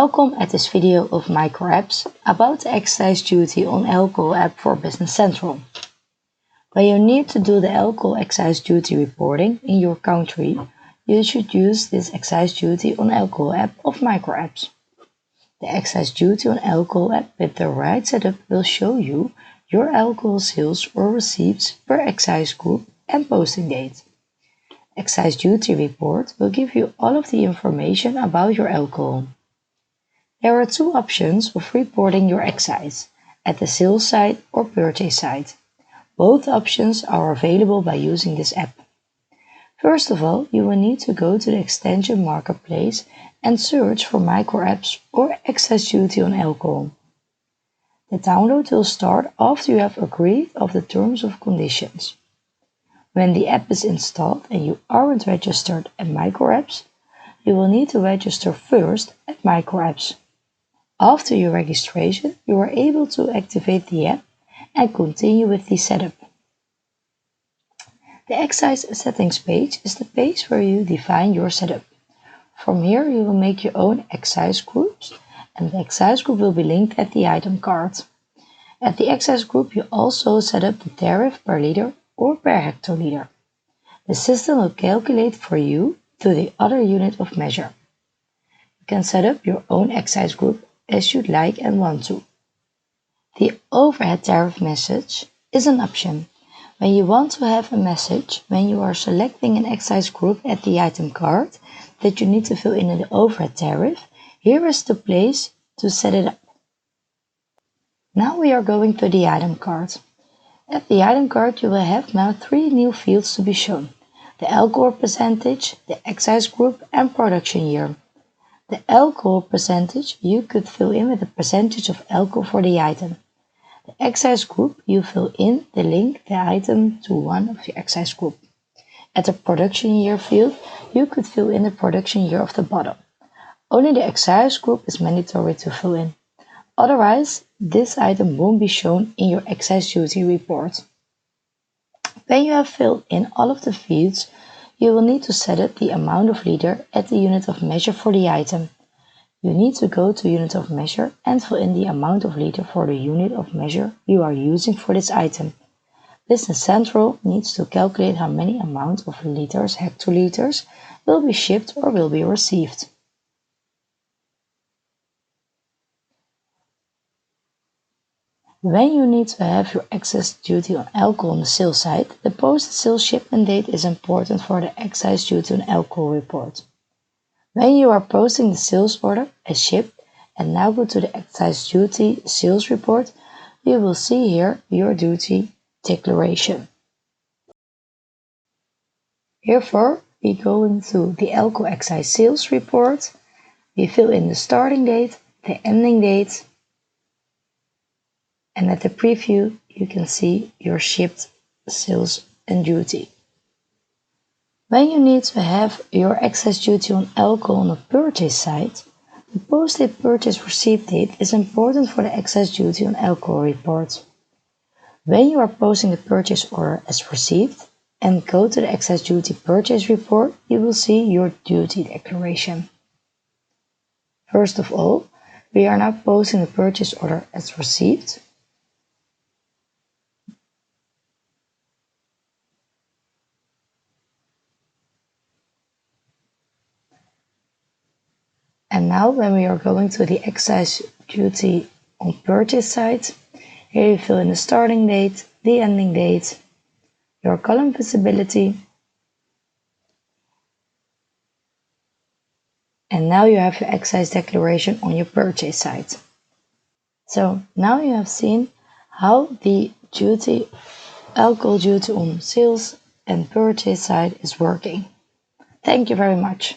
Welcome at this video of micro apps about the excise duty on alcohol app for Business Central. When you need to do the alcohol excise duty reporting in your country, you should use this excise duty on alcohol app of micro apps. The excise duty on alcohol app with the right setup will show you your alcohol sales or receipts per excise group and posting date. Excise duty report will give you all of the information about your alcohol. There are two options of reporting your excise, at the sales side or purchase side. Both options are available by using this app. First of all, you will need to go to the extension marketplace and search for micro apps or excise duty on alcohol. The download will start after you have agreed of the terms and conditions. When the app is installed and you aren't registered at micro apps, you will need to register first at micro apps. After your registration, you are able to activate the app and continue with the setup. The Excise settings page is the page where you define your setup. From here, you will make your own excise groups, and the excise group will be linked at the item card. At the excise group, you also set up the tariff per liter or per hectoliter. The system will calculate for you to the other unit of measure. You can set up your own excise group as you'd like and want to. The overhead tariff message is an option. When you want to have a message when you are selecting an excise group at the item card that you need to fill in the overhead tariff, here is the place to set it up. Now we are going to the item card. At the item card you will have now 3 new fields to be shown: the alcohol percentage, the excise group and production year. The alcohol percentage you could fill in with the percentage of alcohol for the item. The excise group you fill in the link the item to one of the excise group. At the production year field you could fill in the production year of the bottle. Only the excise group is mandatory to fill in. Otherwise, this item won't be shown in your excise duty report. When you have filled in all of the fields, you will need to set up the amount of liter at the unit of measure for the item. You need to go to unit of measure and fill in the amount of liter for the unit of measure you are using for this item. Business Central needs to calculate how many amount of liters, hectoliters, will be shipped or will be received. When you need to have your excise duty on alcohol on the sales side, the posted sales shipment date is important for the excise duty on alcohol report. When you are posting the sales order as shipped and now go to the excise duty sales report, you will see here your duty declaration. Therefore, we go into the alcohol excise sales report, we fill in the starting date, the ending date, and at the preview you can see your shipped sales and duty. When you need to have your excise duty on alcohol on the purchase side, the posted purchase receipt date is important for the excise duty on alcohol report. When you are posting the purchase order as received and go to the excise duty purchase report, you will see your duty declaration. First of all, we are now posting the purchase order as received. And now when we are going to the excise duty on purchase side, here you fill in the starting date, the ending date, your column visibility, and now you have your excise declaration on your purchase side. So now you have seen how the alcohol duty on sales and purchase side is working. Thank you very much.